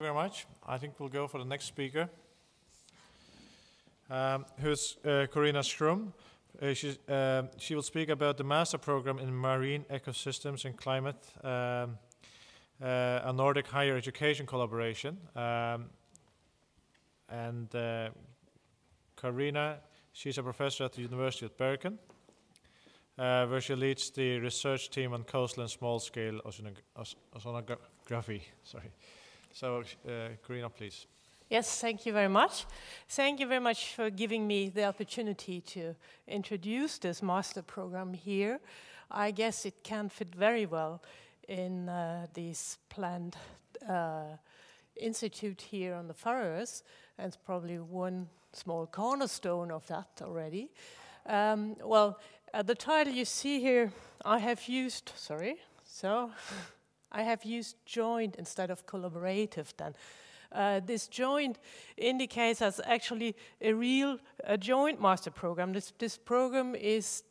Very much. I think we'll go for the next speaker, who's Corinna Schrum. She will speak about the master program in marine ecosystems and climate, a Nordic higher education collaboration. Corinna, she's a professor at the University of Bergen, where she leads the research team on coastal and small-scale oceanography. Sorry. So, Corinna, please. Yes, thank you very much. Thank you very much for giving me the opportunity to introduce this master program here. I guess it can fit very well in this planned institute here on the Faroes, and it's probably one small cornerstone of that already. The title you see here, I have used joint instead of collaborative then. This joint indicates as actually a joint master program. This program is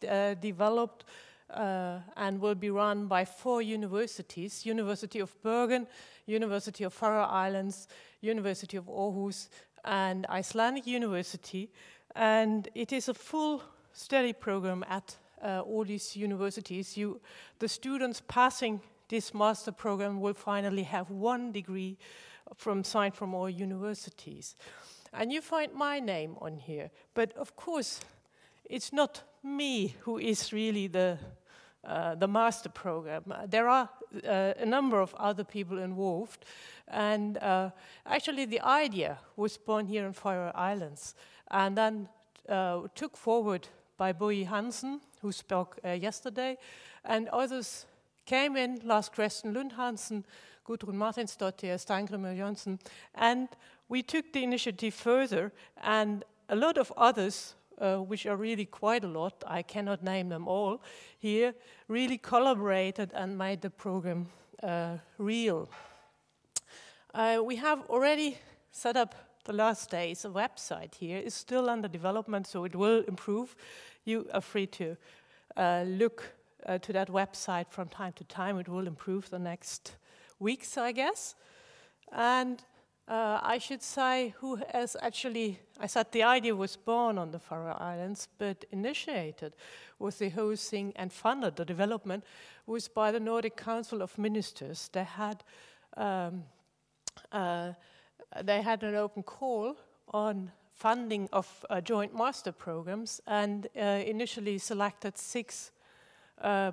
developed and will be run by 4 universities: University of Bergen, University of Faroe Islands, University of Aarhus, and Icelandic University. And it is a full study program at all these universities. The students passing this master program will finally have 1 degree signed from all universities. And you find my name on here. But of course, it's not me who is really the master program. There are a number of other people involved. And actually, the idea was born here in Faroe Islands and then took forward by Boje Hansen, who spoke yesterday, and others came in, Lars Christian Lund Hansen, Gudrun Martinsdottir, Steingrimur Jonsson, and we took the initiative further, and a lot of others, which are really quite a lot, I cannot name them all here, really collaborated and made the program real. We have already set up the last days. A website here is still under development, so it will improve. You are free to look to that website from time to time. It will improve the next weeks, I guess. And I should say who has actually, I said the idea was born on the Faroe Islands, but initiated was the whole thing and funded the development was by the Nordic Council of Ministers. They had an open call on funding of joint master programs and initially selected 6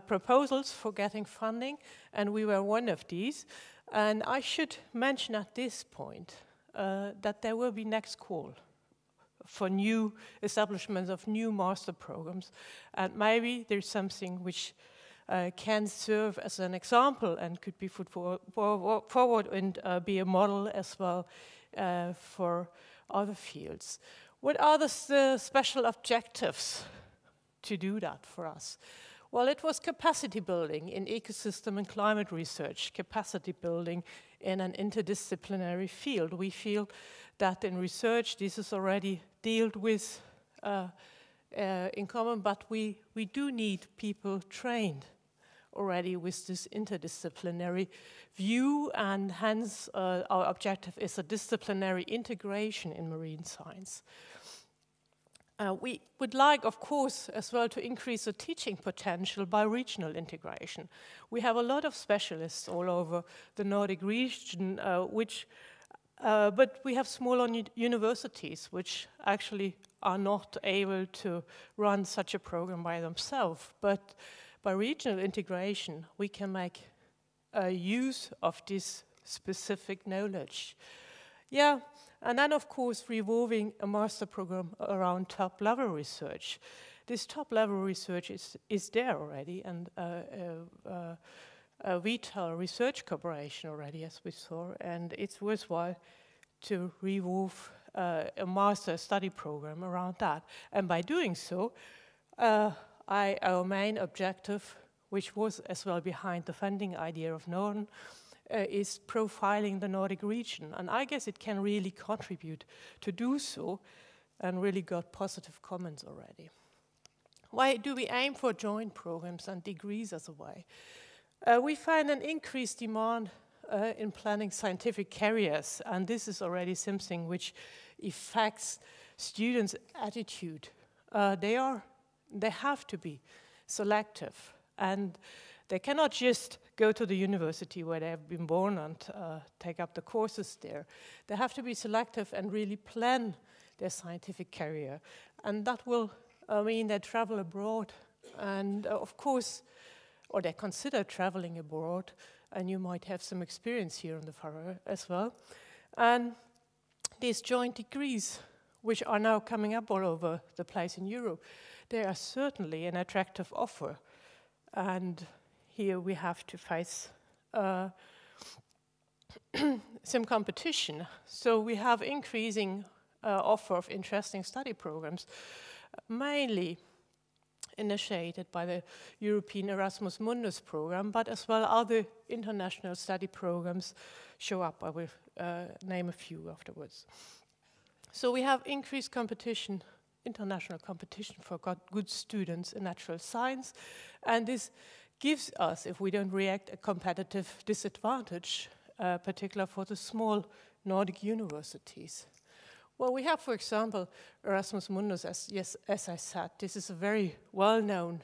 proposals for getting funding, and we were one of these. And I should mention at this point that there will be next call for new establishments of new master programs, and maybe there's something which can serve as an example and could be put forward and be a model as well for other fields. What are the special objectives to do that for us? Well, it was capacity building in ecosystem and climate research, capacity building in an interdisciplinary field. We feel that in research this is already dealt with in common, but we do need people trained already with this interdisciplinary view, and hence our objective is a disciplinary integration in marine science. We would like, of course, as well to increase the teaching potential by regional integration. We have a lot of specialists all over the Nordic region, but we have smaller universities which actually are not able to run such a program by themselves. But by regional integration, we can make use of this specific knowledge. Yeah. And then, of course, revolving a master program around top-level research. This top-level research is there already, and a vital research cooperation already, as we saw, and it's worthwhile to revolve a master study program around that. And by doing so, our main objective, which was as well behind the funding idea of Norden, is profiling the Nordic region. And I guess it can really contribute to do so, and really got positive comments already. Why do we aim for joint programs and degrees as a way? We find an increased demand in planning scientific careers, and this is already something which affects students' attitude. They have to be selective, and they cannot just go to the university where they have been born and take up the courses there. They have to be selective and really plan their scientific career, and that will mean they travel abroad, and of course, or they consider traveling abroad, and you might have some experience here in the Faroe as well. And these joint degrees, which are now coming up all over the place in Europe, they are certainly an attractive offer. And here we have to face some competition. So we have increasing offer of interesting study programs, mainly initiated by the European Erasmus Mundus program, but as well other international study programs show up. I will name a few afterwards. So we have increased competition, international competition for good students in natural science, and this gives us, if we don't react, a competitive disadvantage, particularly for the small Nordic universities. Well, we have, for example, Erasmus Mundus, as I said. This is a very well-known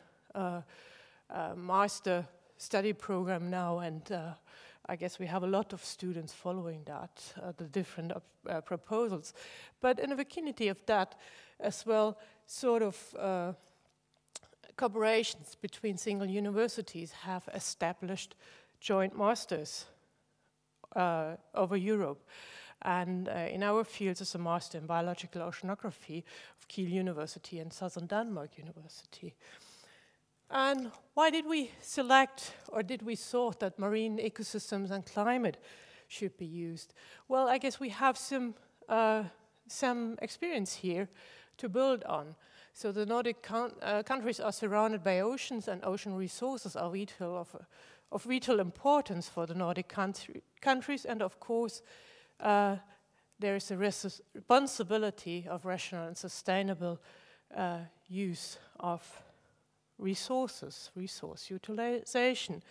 master study program now, and I guess we have a lot of students following that, the different proposals. But in the vicinity of that as well, sort of cooperations between single universities have established joint masters over Europe. And in our fields, as a master in biological oceanography of Kiel University and Southern Denmark University. And why did we select, or did we thought that marine ecosystems and climate should be used? Well, I guess we have some experience here to build on. So the Nordic countries are surrounded by oceans, and ocean resources are of vital importance for the Nordic countries, and of course, there is a responsibility of rational and sustainable use of resource utilization.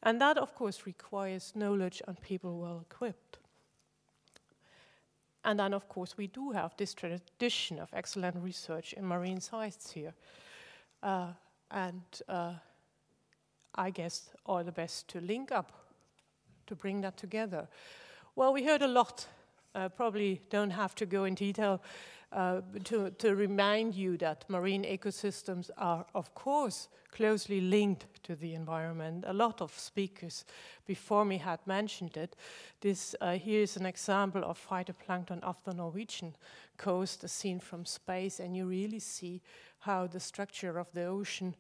And that, of course, requires knowledge and people well equipped. And then, of course, we do have this tradition of excellent research in marine science here. I guess are the best to link up, to bring that together. Well, we heard a lot. Probably don't have to go in detail to remind you that marine ecosystems are, of course, closely linked to the environment. A lot of speakers before me had mentioned it. This here is an example of phytoplankton off the Norwegian coast, as seen from space, and you really see how the structure of the ocean,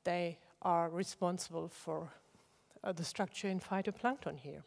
they are responsible for the structure in phytoplankton here.